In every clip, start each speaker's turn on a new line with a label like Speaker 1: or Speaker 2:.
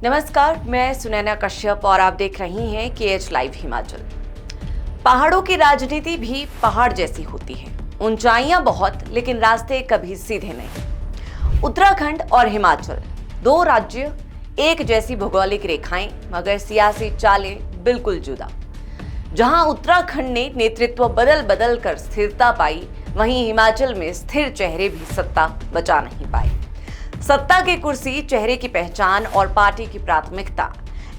Speaker 1: नमस्कार, मैं सुनैना कश्यप और आप देख रही हैं KH लाइव हिमाचल। पहाड़ों की राजनीति भी पहाड़ जैसी होती है। ऊंचाइयां बहुत, लेकिन रास्ते कभी सीधे नहीं। उत्तराखंड और हिमाचल, दो राज्य, एक जैसी भौगोलिक रेखाएं, मगर सियासी चालें बिल्कुल जुदा। जहां उत्तराखंड ने नेतृत्व बदल बदल कर स्थिरता पाई, वहीं हिमाचल में स्थिर चेहरे भी सत्ता बचा नहीं पाए। सत्ता की कुर्सी, चेहरे की पहचान और पार्टी की प्राथमिकता,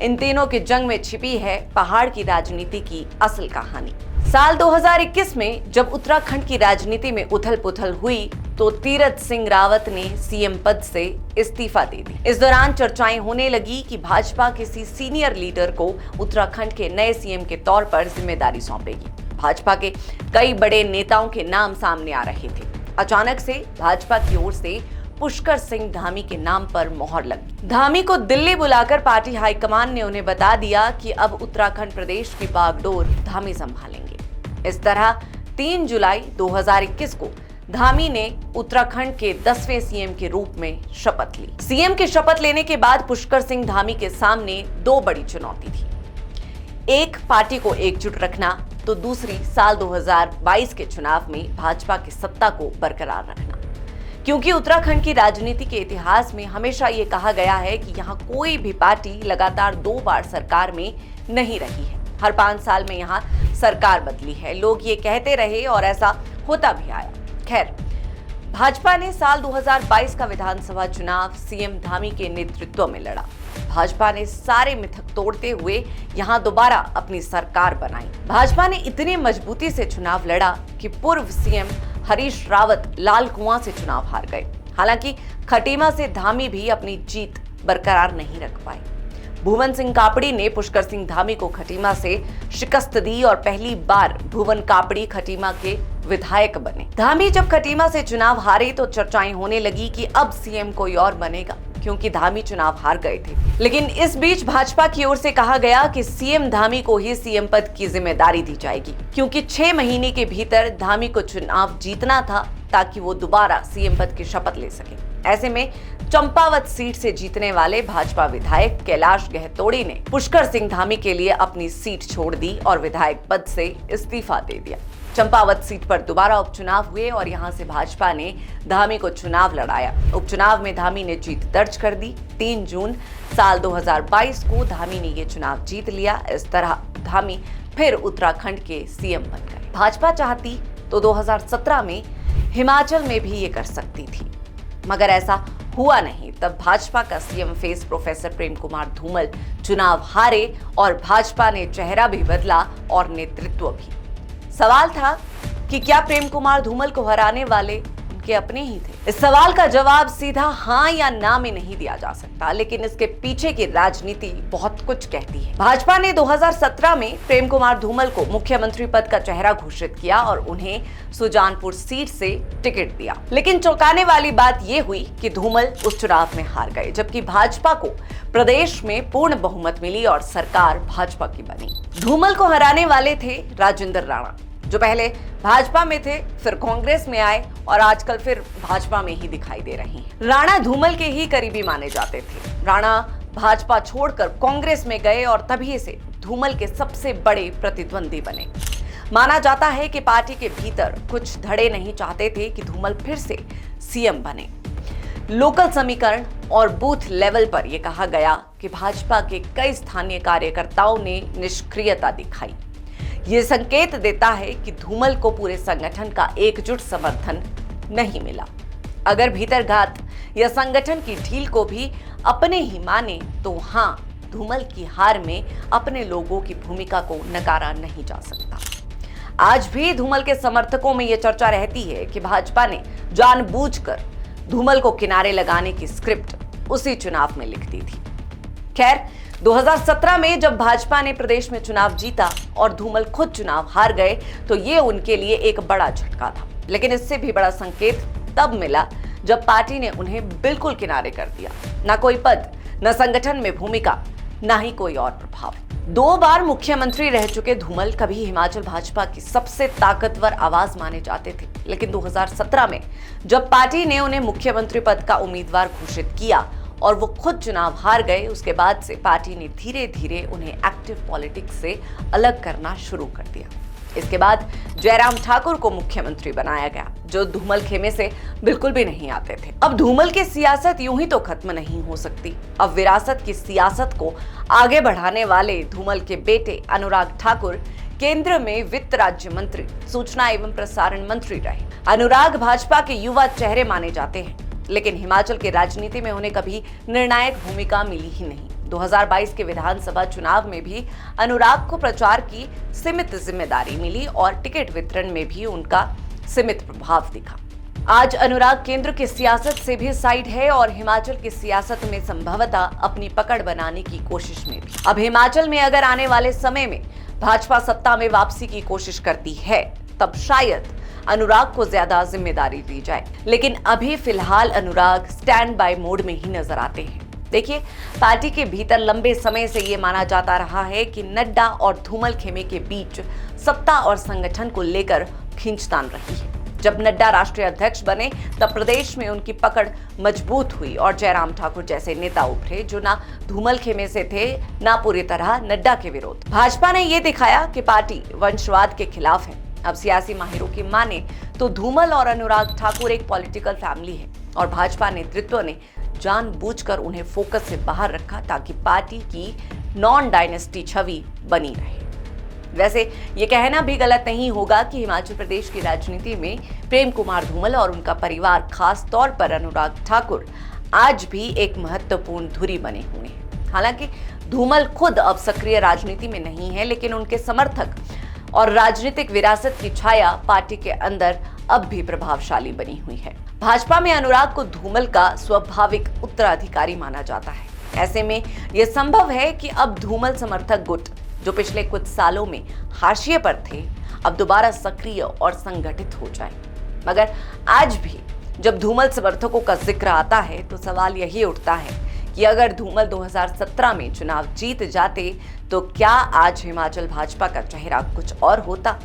Speaker 1: इन तीनों की जंग में छिपी है पहाड़ की राजनीति की असल कहानी। साल 2021 में जब उत्तराखंड की राजनीति में उथल पुथल हुई तो तीरथ सिंह रावत ने सीएम पद से इस्तीफा दे दी। इस दौरान चर्चाएं होने लगी कि भाजपा किसी सीनियर लीडर को उत्तराखंड के नए सीएम के तौर पर जिम्मेदारी सौंपेगी। भाजपा के कई बड़े नेताओं के नाम सामने आ रहे थे। अचानक से भाजपा की ओर से पुष्कर सिंह धामी के नाम पर मोहर लगी। धामी को दिल्ली बुलाकर पार्टी हाईकमान ने उन्हें बता दिया कि अब उत्तराखंड प्रदेश की बागडोर धामी संभालेंगे। इस तरह 3 जुलाई 2021 को धामी ने उत्तराखंड के 10वें सीएम के रूप में शपथ ली। सीएम की शपथ लेने के बाद पुष्कर सिंह धामी के सामने दो बड़ी चुनौती थी। एक, पार्टी को एकजुट रखना, तो दूसरी, साल 2022 के चुनाव में भाजपा की सत्ता को बरकरार रखना। क्योंकि उत्तराखंड की राजनीति के इतिहास में हमेशा ये कहा गया है कि यहाँ कोई भी पार्टी लगातार 2 बार सरकार में नहीं रही है। हर 5 साल में यहाँ सरकार बदली है। लोग ये कहते रहे और ऐसा होता भी आया। खैर, भाजपा ने साल 2022 का विधानसभा चुनाव सीएम धामी के नेतृत्व में लड़ा। भाजपा ने सारे मिथक तोड़ते हुए यहाँ दोबारा अपनी सरकार बनाई। भाजपा ने इतनी मजबूती से चुनाव लड़ा कि पूर्व सीएम हरीश रावत लाल कुआं से चुनाव हार गए। हालांकि खटीमा से धामी भी अपनी जीत बरकरार नहीं रख पाए। भुवन सिंह कापड़ी ने पुष्कर सिंह धामी को खटीमा से शिकस्त दी और पहली बार भुवन कापड़ी खटीमा के विधायक बने। धामी जब खटीमा से चुनाव हारे तो चर्चाएं होने लगी कि अब सीएम कोई और बनेगा, क्योंकि धामी चुनाव हार गए थे। लेकिन इस बीच भाजपा की ओर से कहा गया कि सीएम धामी को ही सीएम पद की जिम्मेदारी दी जाएगी, क्योंकि 6 महीने के भीतर धामी को चुनाव जीतना था ताकि वो दोबारा सीएम पद की शपथ ले सके। ऐसे में चंपावत सीट से जीतने वाले भाजपा विधायक कैलाश गहतोड़ी ने पुष्कर सिंह धामी के लिए अपनी सीट छोड़ दी और विधायक पद से इस्तीफा दे दिया। चंपावत सीट पर दोबारा उपचुनाव हुए और यहां से भाजपा ने धामी को चुनाव लड़ाया। उपचुनाव में धामी ने जीत दर्ज कर दी। 3 जून साल 2022 को धामी ने ये चुनाव जीत लिया। इस तरह धामी फिर उत्तराखंड के सीएम बन गए। भाजपा चाहती तो 2017 में हिमाचल में भी ये कर सकती थी, मगर ऐसा हुआ नहीं। तब भाजपा का CM face professor Prem Kumar Dhumal चुनाव हारे और भाजपा ने चेहरा भी बदला और नेतृत्व भी। सवाल था कि क्या प्रेम कुमार धूमल को हराने वाले उनके अपने ही थे? इस सवाल का जवाब सीधा हाँ या ना में नहीं दिया जा सकता, लेकिन इसके पीछे की राजनीति बहुत कुछ कहती है। भाजपा ने 2017 में प्रेम कुमार धूमल को मुख्यमंत्री पद का चेहरा घोषित किया और उन्हें सुजानपुर सीट से टिकट दिया। लेकिन चौंकाने वाली बात यह हुई कि धूमल उस चुनाव में हार गए, जबकि भाजपा को प्रदेश में पूर्ण बहुमत मिली और सरकार भाजपा की बनी। धूमल को हराने वाले थे राजेंद्र राणा, जो पहले भाजपा में थे, फिर कांग्रेस में आए और आजकल फिर भाजपा में ही दिखाई दे रही हैं। राणा धूमल के ही करीबी माने जाते थे। राणा भाजपा छोड़कर कांग्रेस में गए और तभी से धूमल के सबसे बड़े प्रतिद्वंदी बने। माना जाता है कि पार्टी के भीतर कुछ धड़े नहीं चाहते थे कि धूमल फिर से सीएम बने। लोकल समीकरण और बूथ लेवल पर यह कहा गया कि भाजपा के कई स्थानीय कार्यकर्ताओं ने निष्क्रियता दिखाई। ये संकेत देता है कि धूमल को पूरे संगठन का एकजुट समर्थन नहीं मिला। अगर भीतरघात या संगठन की ढील को भी अपने ही माने तो हाँ, धूमल की हार में अपने लोगों की भूमिका को नकारा नहीं जा सकता। आज भी धूमल के समर्थकों में यह चर्चा रहती है कि भाजपा ने जानबूझकर धूमल को किनारे लगाने की स्क्रिप्ट उसी चुनाव में लिख दी थी। खैर, 2017 में जब भाजपा ने प्रदेश में चुनाव जीता और धूमल खुद चुनाव हार गए तो ये उनके लिए एक बड़ा झटका था। लेकिन इससे भी बड़ा संकेत तब मिला जब पार्टी ने उन्हें बिल्कुल किनारे कर दिया। न कोई पद, न संगठन में भूमिका, न ही कोई और प्रभाव। 2 बार मुख्यमंत्री रह चुके धूमल कभी हिमाचल भाजपा की सबसे ताकतवर आवाज माने जाते थे। लेकिन 2017 में जब पार्टी ने उन्हें मुख्यमंत्री पद का उम्मीदवार घोषित किया और वो खुद चुनाव हार गए, उसके बाद से पार्टी ने धीरे धीरे उन्हें एक्टिव पॉलिटिक्स से अलग करना शुरू कर दिया। इसके बाद जयराम ठाकुर को मुख्यमंत्री बनाया गया, जो धूमल खेमे से बिल्कुल भी नहीं आते थे। अब धूमल की सियासत यूं ही तो खत्म नहीं हो सकती। अब विरासत की सियासत को आगे बढ़ाने वाले धूमल के बेटे अनुराग ठाकुर केंद्र में वित्त राज्य मंत्री, सूचना एवं प्रसारण मंत्री रहे। अनुराग भाजपा के युवा चेहरे माने जाते हैं, लेकिन हिमाचल की राजनीति में उन्हें कभी निर्णायक भूमिका मिली ही नहीं। 2022 के विधानसभा चुनाव में भी अनुराग को प्रचार की सीमित जिम्मेदारी मिली और टिकट वितरण में भी उनका सीमित प्रभाव दिखा। आज अनुराग केंद्र की सियासत से भी साइड है और हिमाचल की सियासत में संभवतः अपनी पकड़ बनाने की कोशिश में भी। अब हिमाचल में अगर आने वाले समय में भाजपा सत्ता में वापसी की कोशिश करती है, तब शायद अनुराग को ज्यादा जिम्मेदारी दी जाए, लेकिन अभी फिलहाल अनुराग स्टैंड बाय मोड में ही नजर आते हैं। देखिए, पार्टी के भीतर लंबे समय से ये माना जाता रहा है कि नड्डा और धूमल खेमे के बीच सत्ता और संगठन को लेकर खींचतान रही है। जब नड्डा राष्ट्रीय अध्यक्ष बने, तब प्रदेश में उनकी पकड़ मजबूत हुई और जयराम ठाकुर जैसे नेता उभरे, जो ना धूमल खेमे से थे, ना पूरी तरह नड्डा के विरोध। भाजपा ने ये दिखाया कि पार्टी वंशवाद के खिलाफ है। अब सियासी माहिरों की माने तो धूमल और अनुराग ठाकुर एक पॉलिटिकल फैमिली है और भाजपा नेतृत्व ने जानबूझकर उन्हें फोकस से बाहर रखा ताकि पार्टी की नॉन डायनेस्टी छवि बनी रहे। वैसे ये कहना भी गलत नहीं होगा कि हिमाचल प्रदेश की राजनीति में प्रेम कुमार धूमल और उनका परिवार, खास तौर पर अनुराग ठाकुर, आज भी एक महत्वपूर्ण धुरी बने हुए हैं। हालांकि धूमल खुद अब सक्रिय राजनीति में नहीं है, लेकिन उनके समर्थक और राजनीतिक विरासत की छाया पार्टी के अंदर अब भी प्रभावशाली बनी हुई है। भाजपा में अनुराग को धूमल का स्वाभाविक उत्तराधिकारी माना जाता है। ऐसे में यह संभव है कि अब धूमल समर्थक गुट, जो पिछले कुछ सालों में हाशिए पर थे, अब दोबारा सक्रिय और संगठित हो जाए। मगर आज भी जब धूमल समर्थकों का जिक्र आता है, तो सवाल यही उठता है कि अगर धूमल 2017 में चुनाव जीत जाते, तो क्या आज हिमाचल भाजपा का चेहरा कुछ और होता?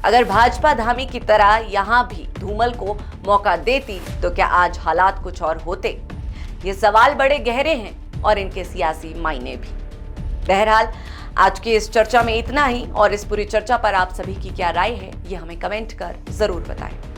Speaker 1: अगर भाजपा धामी की तरह यहाँ भी धूमल को मौका देती, तो क्या आज हालात कुछ और होते? ये सवाल बड़े गहरे हैं और इनके सियासी मायने भी। बहरहाल, आज की इस चर्चा में इतना ही और इस पूरी चर्चा पर आप सभी की क्या राय है, ये हमें कमेंट कर जरूर बताएं।